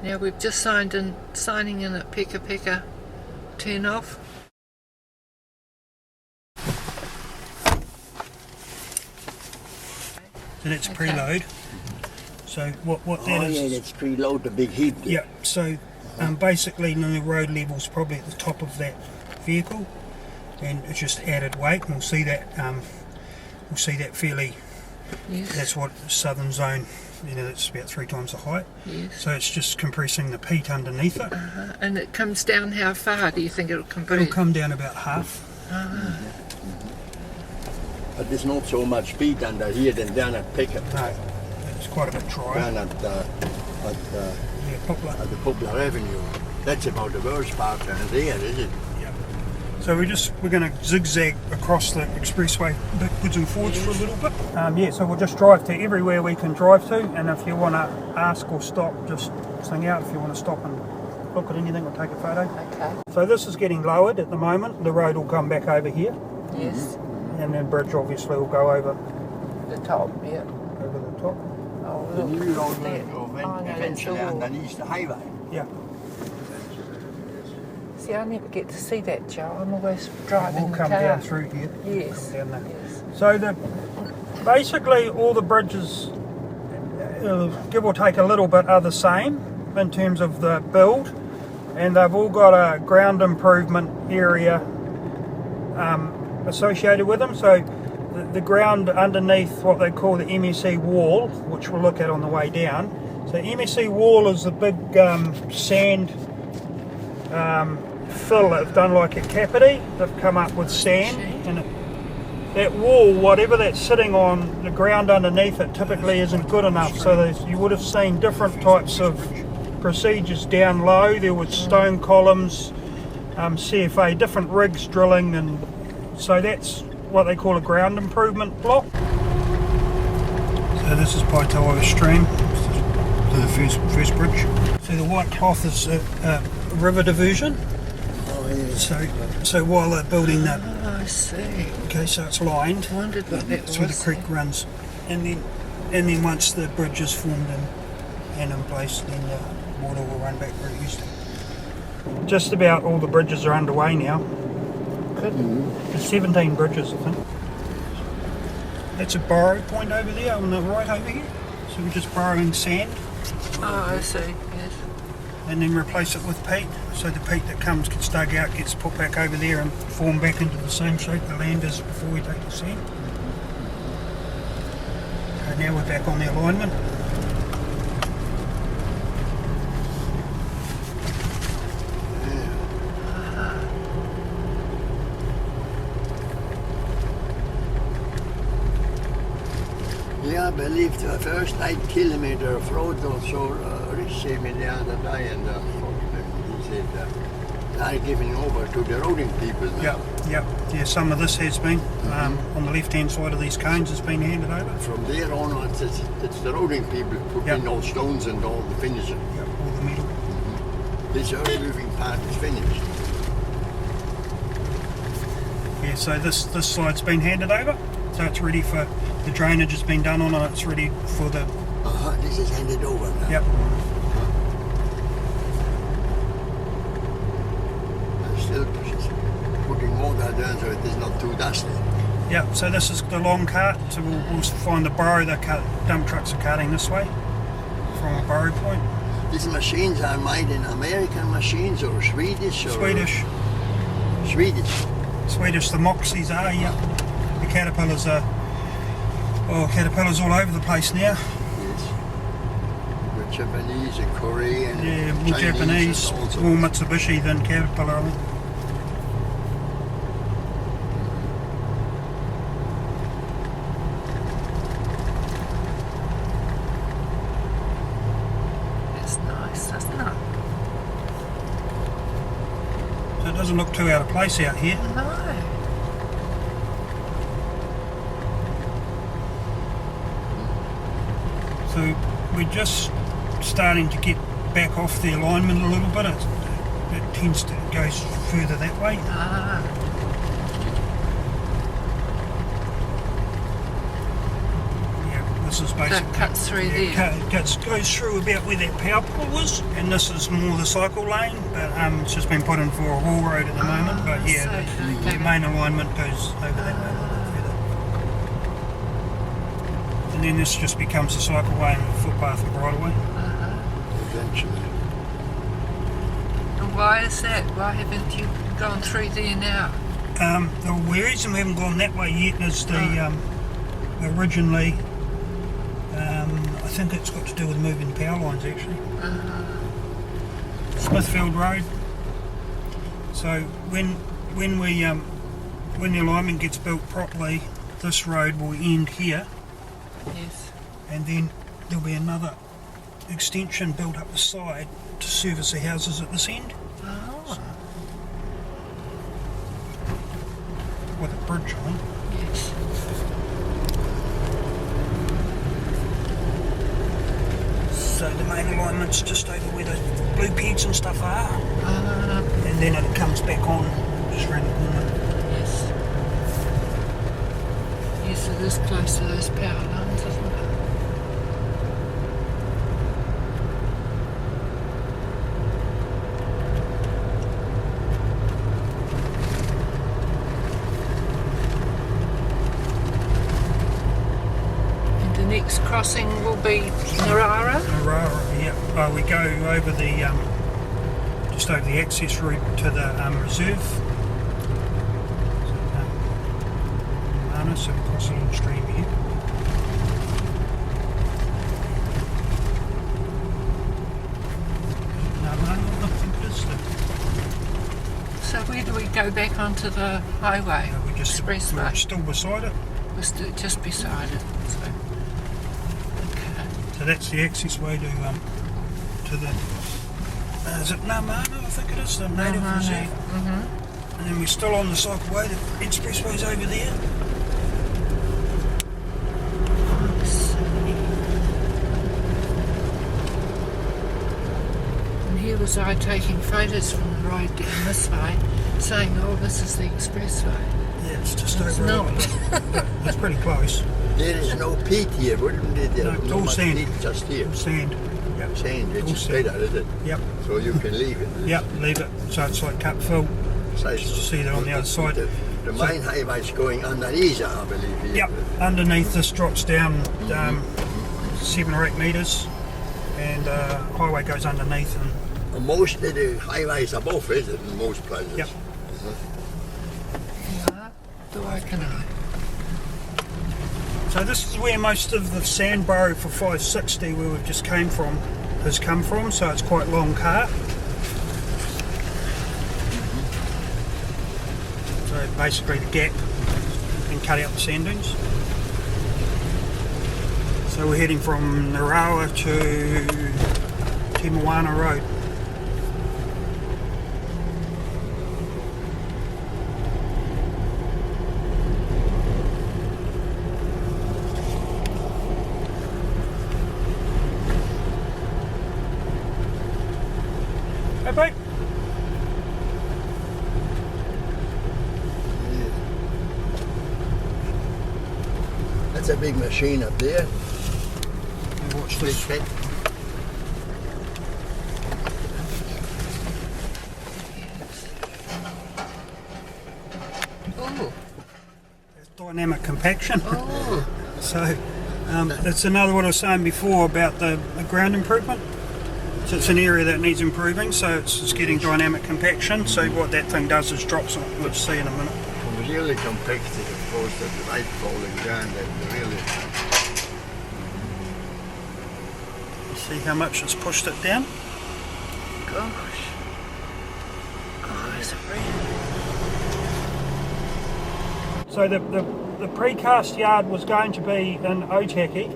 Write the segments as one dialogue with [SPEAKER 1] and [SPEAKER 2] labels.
[SPEAKER 1] Now we've just signing in at Pekapeka turn off.
[SPEAKER 2] So that's preload. So what that is...
[SPEAKER 3] Oh yeah, that's preload, the big heap.
[SPEAKER 2] Yeah, so basically the road level's probably at the top of that vehicle, and it's just added weight, and we'll see that fairly.
[SPEAKER 1] Yes.
[SPEAKER 2] That's what southern zone, that's about 3 times the height.
[SPEAKER 1] Yes.
[SPEAKER 2] So it's just compressing the peat underneath it.
[SPEAKER 1] And it comes down how far do you think it'll compress?
[SPEAKER 2] It'll come down about half.
[SPEAKER 3] But there's not so much peat under here than down at Pekapeka.
[SPEAKER 2] No, it's quite a bit drier.
[SPEAKER 3] Down at the Poplar Avenue. That's about the worst part down there, is it?
[SPEAKER 2] Yeah. So we're going to zigzag across the expressway backwards and forwards for a little bit. So we'll just drive to everywhere we can drive to, and if you want to ask or stop, just sing out. If you want to stop and look at anything or take a photo.
[SPEAKER 1] Okay.
[SPEAKER 2] So this is getting lowered at the moment. The road will come back over here.
[SPEAKER 1] Yes.
[SPEAKER 2] And then bridge obviously will go over
[SPEAKER 1] The top, yeah.
[SPEAKER 2] over the top.
[SPEAKER 1] Oh,
[SPEAKER 3] The
[SPEAKER 1] look.
[SPEAKER 3] new road
[SPEAKER 1] There.
[SPEAKER 3] will go
[SPEAKER 1] Oh, no,
[SPEAKER 3] eventually
[SPEAKER 1] that's all.
[SPEAKER 3] underneath the highway.
[SPEAKER 2] Yeah.
[SPEAKER 1] See, I never get to see that, Joe. I'm always driving
[SPEAKER 2] We'll
[SPEAKER 1] the
[SPEAKER 2] come
[SPEAKER 1] car.
[SPEAKER 2] down through here.
[SPEAKER 1] Yes.
[SPEAKER 2] Come down there.
[SPEAKER 1] Yes.
[SPEAKER 2] So basically all the bridges, give or take a little bit, are the same in terms of the build, and they've all got a ground improvement area associated with them. So the ground underneath what they call the MSE wall, which we'll look at on the way down. So MSE wall is the big sand fill that they've done like at Kapiti. They've come up with sand, and that wall, whatever that's sitting on the ground underneath it, typically isn't good enough. So you would have seen different types of procedures down low. There was stone columns, CFA, different rigs drilling, and so that's what they call a ground improvement block. So this is Paitoa Stream, the first bridge. So the white cloth is a river diversion.
[SPEAKER 3] Oh yeah.
[SPEAKER 2] So while they're building that,
[SPEAKER 1] Oh, I see.
[SPEAKER 2] okay, so it's lined.
[SPEAKER 1] I wondered what that
[SPEAKER 2] That's where the
[SPEAKER 1] was.
[SPEAKER 2] creek runs, and then once the bridge is formed and in place, then the water will run back where it used to. Just about all the bridges are underway now.
[SPEAKER 1] Good.
[SPEAKER 2] There's 17 bridges, I think. That's a borrow point over there on the right over here. So we're just borrowing sand
[SPEAKER 1] Oh, I see. Yes.
[SPEAKER 2] and then replace it with peat. So the peat that gets dug out, gets put back over there and form back into the same shape the land is before we take the sand. So now we're back on the alignment.
[SPEAKER 3] Yeah, I believe the first 8 kilometer of road also Rich said me the other day, and he said they're giving over to the roading people now.
[SPEAKER 2] Yeah, some of this has been. On the left hand side of these cones has been handed over.
[SPEAKER 3] From there on, it's the roading people put in all stones and all the finishing.
[SPEAKER 2] Yeah, all the metal.
[SPEAKER 3] This earth moving part is finished.
[SPEAKER 2] Yeah, so this side's been handed over. So it's ready for, the drainage has been done on it, it's ready for the...
[SPEAKER 3] This is handed over now.
[SPEAKER 2] Yep.
[SPEAKER 3] I'm still putting water down so it is not too dusty.
[SPEAKER 2] Yep, so this is the long cart, so we'll find the borrow, dump trucks are carting this way from a borrow point.
[SPEAKER 3] These machines are made in American machines or Swedish? Or
[SPEAKER 2] Swedish. Swedish, the Moxies are, yep. The Caterpillars are, Caterpillars all over the place now.
[SPEAKER 3] Yes. The Japanese and Korean.
[SPEAKER 2] Yeah, more
[SPEAKER 3] Chinese
[SPEAKER 2] Japanese,
[SPEAKER 3] and also.
[SPEAKER 2] more Mitsubishi than Caterpillar, I think.
[SPEAKER 1] It's nice, doesn't it?
[SPEAKER 2] So it doesn't look too out of place out here.
[SPEAKER 1] No.
[SPEAKER 2] So we're just starting to get back off the alignment a little bit. It tends to go further that way.
[SPEAKER 1] Ah,
[SPEAKER 2] Yeah, this is basically...
[SPEAKER 1] That cuts through there.
[SPEAKER 2] Goes through about where that power pole was, and this is more the cycle lane, but it's just been put in for a haul road at the moment, but yeah, the main alignment goes over that way a little bit further. And then this just becomes the cycleway and the footpath and bridleway.
[SPEAKER 3] Eventually.
[SPEAKER 1] And why is that? Why haven't you gone through there now?
[SPEAKER 2] The reason we haven't gone that way yet is originally, I think it's got to do with moving power lines actually. Smithfield Road. So when the alignment gets built properly, this road will end here.
[SPEAKER 1] Yes.
[SPEAKER 2] And then there'll be another extension built up the side to service the houses at this end.
[SPEAKER 1] Oh.
[SPEAKER 2] With a bridge on.
[SPEAKER 1] Yes.
[SPEAKER 2] So the main alignment's just over where the blue pegs and stuff are. And then it comes back on just around the corner.
[SPEAKER 1] Yes. Yes, it is close to those power lines, isn't it? And the next crossing will be Ngarara?
[SPEAKER 2] Ngarara, yeah. We go over the just over the access route to the reserve. So we cross a little stream here. No, I think it is.
[SPEAKER 1] So where do we go back onto the highway?
[SPEAKER 2] We're
[SPEAKER 1] Expressway?
[SPEAKER 2] still beside it.
[SPEAKER 1] We're still just beside it. So, okay.
[SPEAKER 2] So that's the access way to the. Is it Ngarara? I think it is the native reserve. And then we're still on the cycleway. The expressway's over there.
[SPEAKER 1] And here was I taking photos from the road down this way, saying, "Oh, this is the expressway."
[SPEAKER 2] Yeah, it's just
[SPEAKER 1] It's
[SPEAKER 2] over.
[SPEAKER 1] not.
[SPEAKER 2] It's pretty close.
[SPEAKER 3] There is no peat here, wouldn't it?
[SPEAKER 2] No, it's all
[SPEAKER 3] much
[SPEAKER 2] sand.
[SPEAKER 3] peat just here.
[SPEAKER 2] Sand. Yep.
[SPEAKER 3] Sand, it's
[SPEAKER 2] All
[SPEAKER 3] just
[SPEAKER 2] sand.
[SPEAKER 3] better, is it?
[SPEAKER 2] Yep.
[SPEAKER 3] So you can leave it.
[SPEAKER 2] Yep. Leave it. So it's like cut fill.
[SPEAKER 3] So
[SPEAKER 2] You see that on the other side.
[SPEAKER 3] The main highway's going underneath, I believe. Here.
[SPEAKER 2] Yep. Underneath this drops down 7 or 8 metres, and highway goes underneath. And
[SPEAKER 3] Mostly the highway is above, is it, in most places?
[SPEAKER 2] Yep.
[SPEAKER 1] Yeah, the Waikanae.
[SPEAKER 2] so this is where most of the sand burrow for 560, where we've just came from, has come from. So it's quite long cart. So basically the gap and cut out the sand dunes. So we're heading from Ngarara to Moana Road. Hey, Pete.
[SPEAKER 3] That's a big machine up there.
[SPEAKER 2] Watch
[SPEAKER 3] Big
[SPEAKER 2] this.
[SPEAKER 3] pit.
[SPEAKER 1] Oh,
[SPEAKER 2] Dynamic compaction.
[SPEAKER 1] oh,
[SPEAKER 2] So that's another what I was saying before about the ground improvement. So it's an area that needs improving, so it's getting dynamic compaction. So what that thing does is drops it. We'll see in a minute.
[SPEAKER 3] Really compacted, of course, that the light falling down, that really...
[SPEAKER 2] See how much it's pushed it down?
[SPEAKER 1] gosh. Oh, is it really?
[SPEAKER 2] So the precast yard was going to be in Otaki,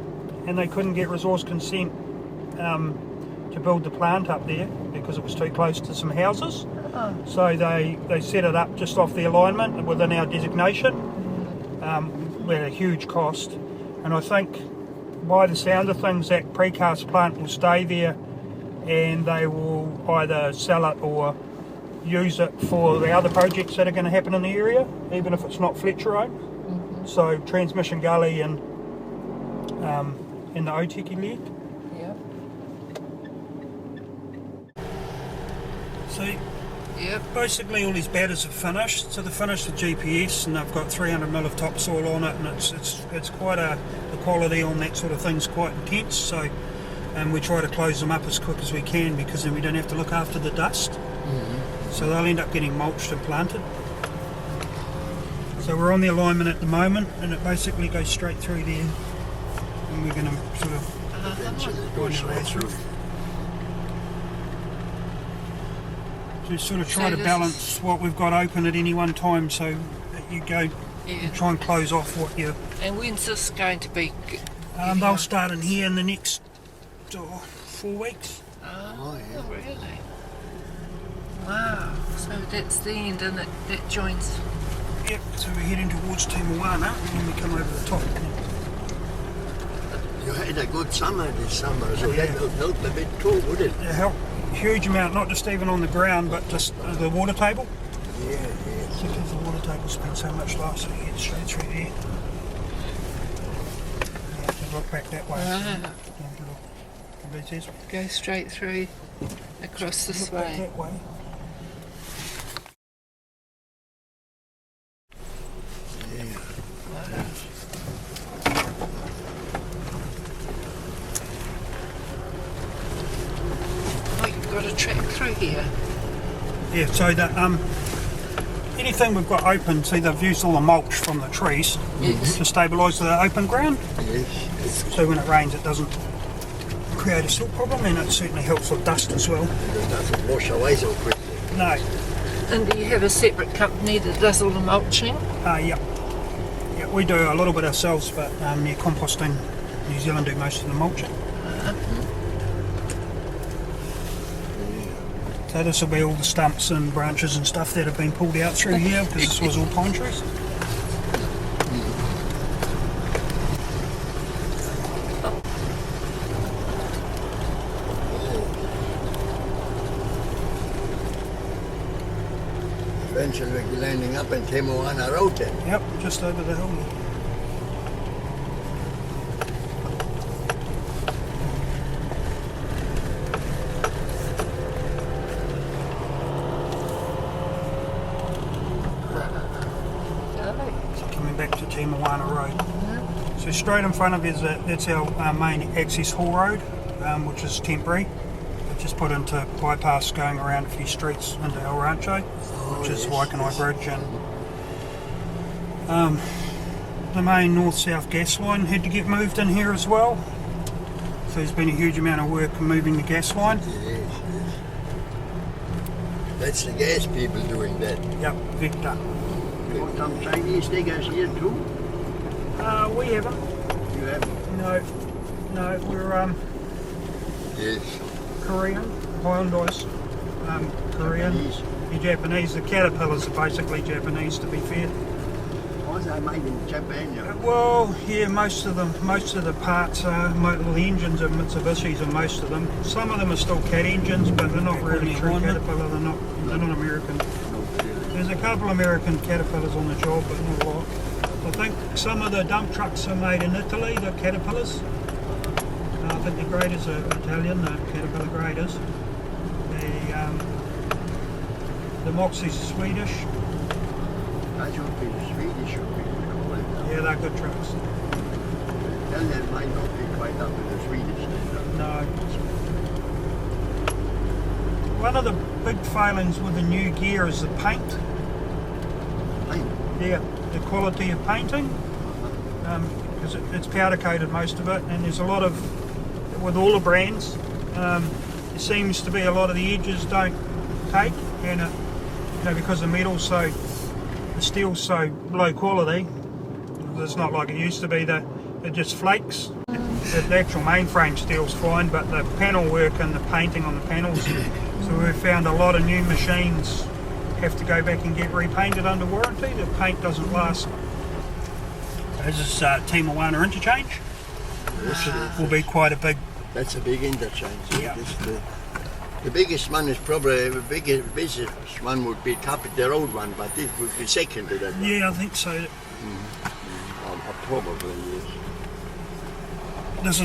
[SPEAKER 2] and they couldn't get resource consent to build the plant up there because it was too close to some houses. So they set it up just off the alignment within our designation, at a huge cost. And I think by the sound of things, that precast plant will stay there, and they will either sell it or use it for the other projects that are going to happen in the area, even if it's not Fletcher owned. So Transmission Gully and and the Otiki leg.
[SPEAKER 1] Yep.
[SPEAKER 2] So
[SPEAKER 1] Yep.
[SPEAKER 2] basically all these batters are finished. So they're finished with GPS, and they've got 300 ml of topsoil on it, and it's quite the quality on that sort of thing's quite intense. So we try to close them up as quick as we can, because then we don't have to look after the dust.
[SPEAKER 3] Mm-hmm.
[SPEAKER 2] So they'll end up getting mulched and planted. So we're on the alignment at the moment, and it basically goes straight through there, and we're going to sort of
[SPEAKER 3] Eventually it goes straight through.
[SPEAKER 2] to sort of try
[SPEAKER 1] So
[SPEAKER 2] to balance what we've got open at any one time, so that you go
[SPEAKER 1] Yeah.
[SPEAKER 2] try and close off what you.
[SPEAKER 1] And when's this going to be?
[SPEAKER 2] They'll start in here in the next 4 weeks.
[SPEAKER 1] Oh,
[SPEAKER 3] yeah.
[SPEAKER 1] really? Wow. So that's the end, and that joins.
[SPEAKER 2] Yep. So we're heading towards Te Moana, and then we come over the top.
[SPEAKER 3] You had a good summer this summer, so
[SPEAKER 2] Yeah.
[SPEAKER 3] that will help a bit too, would it?
[SPEAKER 2] It helped a huge amount, not just even on the ground, but just the water table.
[SPEAKER 3] Yeah.
[SPEAKER 2] Because the water table's been so much lower, so you get straight through there. You have to look back that way.
[SPEAKER 1] Ah.
[SPEAKER 2] You have to look. It says,
[SPEAKER 1] Go straight through across this
[SPEAKER 2] look back
[SPEAKER 1] way.
[SPEAKER 2] that way.
[SPEAKER 1] Oh, you've got a track through here.
[SPEAKER 2] Yeah, so that anything we've got open, see they've used all the mulch from the trees
[SPEAKER 1] Yes.
[SPEAKER 2] to stabilise the open ground.
[SPEAKER 3] Yes.
[SPEAKER 2] So when it rains, it doesn't create a silt problem, and it certainly helps with dust as well.
[SPEAKER 3] It doesn't wash away so quickly.
[SPEAKER 2] No,
[SPEAKER 1] And do you have a separate company that does all the mulching?
[SPEAKER 2] yeah, we do a little bit ourselves, but composting, New Zealand do most of the mulching. So this will be all the stumps and branches and stuff that have been pulled out through here, because this was all pine trees.
[SPEAKER 3] Eventually we'll be landing up in Te Moana Road then.
[SPEAKER 2] Yep, just over the hill. So coming back to Te Moana Road. So straight in front of us, that's our main access haul road, which is temporary. It's just put into bypass going around a few streets into El Rancho, which is Waikanae Bridge, and the main north-south gas line had to get moved in here as well. So there's been a huge amount of work moving the gas line.
[SPEAKER 3] Yes. That's the gas people doing that.
[SPEAKER 2] Yep, Victor.
[SPEAKER 3] Got some Chinese diggers here too?
[SPEAKER 2] We haven't.
[SPEAKER 3] You have?
[SPEAKER 2] No, we're
[SPEAKER 3] Yes.
[SPEAKER 2] Korean, Hyundai's Korean.
[SPEAKER 3] Japanese.
[SPEAKER 2] You're Japanese. The Caterpillars are basically Japanese, to be fair.
[SPEAKER 3] Oh, they're made in Japan, yeah.
[SPEAKER 2] Well, yeah, most of the parts are, the engines are Mitsubishis, and most of them. Some of them are still Cat engines, but they're not really true Caterpillar. They're not American. There's a couple American Caterpillars on the job, but not a lot. I think some of the dump trucks are made in Italy, the Caterpillars. I think the graders are Italian, the Caterpillar graders. The Moxie's are Swedish.
[SPEAKER 3] That should be Swedish, should be called.
[SPEAKER 2] Yeah, they're good trucks.
[SPEAKER 3] Italian might not be quite up to the Swedish standard.
[SPEAKER 2] No. One of the big failings with the new gear is the paint.
[SPEAKER 3] Paint.
[SPEAKER 2] Yeah, the quality of painting. Because it's powder coated, most of it, and there's a lot of, with all the brands, there seems to be a lot of the edges don't take, and because the steel's so low quality, it's not like it used to be, that it just flakes. The actual mainframe steel's fine, but the panel work and the painting on the panels, so we've found a lot of new machines have to go back and get repainted under warranty. The paint doesn't last. This is Te Moana interchange. Will be quite a big.
[SPEAKER 3] That's a big interchange.
[SPEAKER 2] Yeah.
[SPEAKER 3] The biggest one is probably, the biggest one would be Kapiti Road one, but this would be second to that one.
[SPEAKER 2] Yeah, I think so.
[SPEAKER 3] Probably, yes.
[SPEAKER 2] this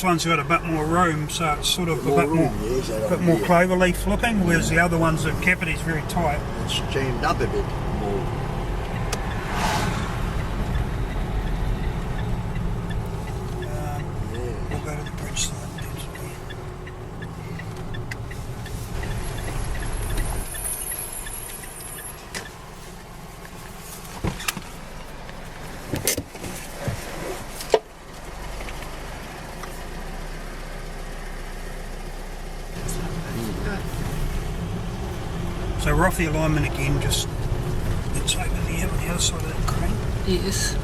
[SPEAKER 2] one's got a bit more room, so it's sort of a bit more
[SPEAKER 3] yes,
[SPEAKER 2] clover leaf looking, whereas the other ones at Kapiti's very tight.
[SPEAKER 3] It's chained up a bit more.
[SPEAKER 2] We'll go to the bridge side. So we're off the alignment again, just it's over there on the other side of that crane.
[SPEAKER 1] Yes.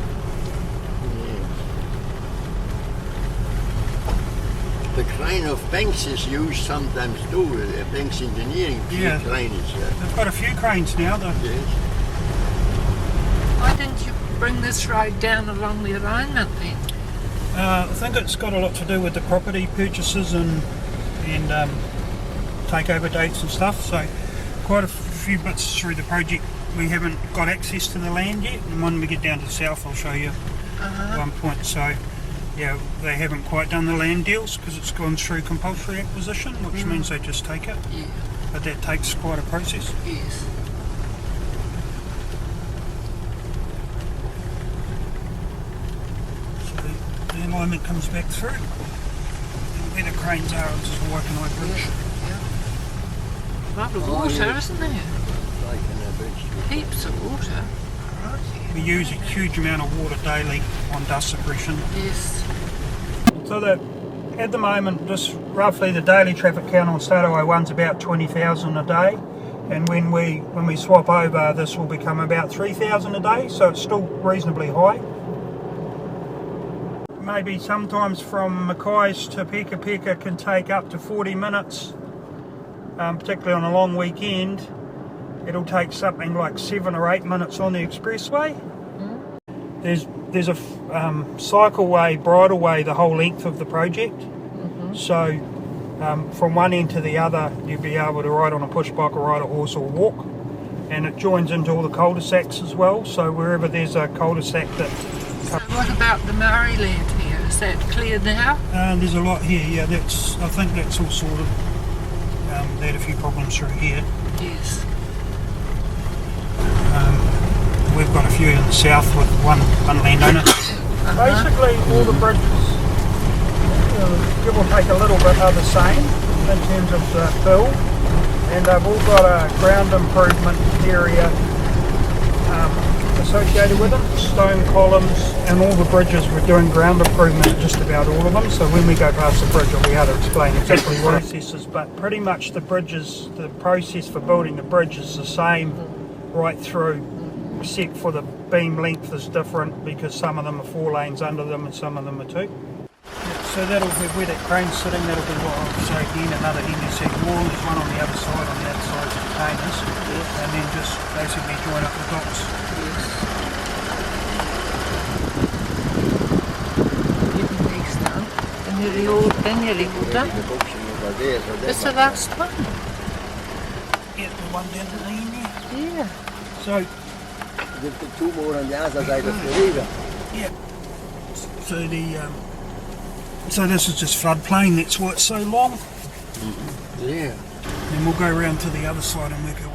[SPEAKER 3] The crane of Banks is used sometimes too. Banks Engineering crane is
[SPEAKER 2] They've got a few cranes now though.
[SPEAKER 3] yes.
[SPEAKER 1] Why didn't you bring this road down along the alignment then?
[SPEAKER 2] I think it's got a lot to do with the property purchases and takeover dates and stuff. So quite a few bits through the project we haven't got access to the land yet, and when we get down to the south I'll show you at one point. So yeah, they haven't quite done the land deals because it's gone through compulsory acquisition, which means they just take it.
[SPEAKER 1] Yeah.
[SPEAKER 2] But that takes quite a process.
[SPEAKER 1] Yes.
[SPEAKER 2] So the alignment comes back through. And where the cranes are is the Waikanae Bridge.
[SPEAKER 1] A lot of water, isn't there?
[SPEAKER 3] Like in a bridge.
[SPEAKER 1] Heaps of water. Right.
[SPEAKER 2] We use a huge amount of water daily on dust suppression.
[SPEAKER 1] Yes.
[SPEAKER 2] So at the moment, just roughly the daily traffic count on State Highway 1's about 20,000 a day, and when we swap over, this will become about 3,000 a day. So it's still reasonably high. Maybe sometimes from Mackay's to Pekapeka can take up to 40 minutes, particularly on a long weekend. It'll take something like 7 or 8 minutes on the expressway. There's a cycleway, bridleway the whole length of the project. So from one end to the other, you'll be able to ride on a push bike or ride a horse or walk. And it joins into all the cul-de-sacs as well. So wherever there's a cul-de-sac that...
[SPEAKER 1] So what about the Maori land here? Is that clear now?
[SPEAKER 2] There's a lot here, yeah. I think that's all sorted. They had a few problems through here.
[SPEAKER 1] Yes.
[SPEAKER 2] We've got a few in the south with one landowner. Basically, all the bridges, give or take a little bit, are the same in terms of the build, and they've all got a ground improvement area associated with them, stone columns, and all the bridges we're doing ground improvement at just about all of them. So when we go past the bridge, I'll be able to explain exactly what it is. But pretty much the process for building the bridge is the same right through, except for the beam length is different because some of them are 4 lanes under them and some of them are 2. So that'll be where that crane's sitting. That'll be what I'll show again, another NDC wall. There's one on the other side, on the other side of the containers, and then just basically join up the dots.
[SPEAKER 1] È nearly all done. It's the last one.
[SPEAKER 2] Yeah, the one down at the end there.
[SPEAKER 1] Yeah.
[SPEAKER 2] So,
[SPEAKER 3] There's the 2 more on the other side of the river.
[SPEAKER 2] yeah. So this is just floodplain. That's why it's so long.
[SPEAKER 3] Yeah.
[SPEAKER 2] Then we'll go around to the other side and work our way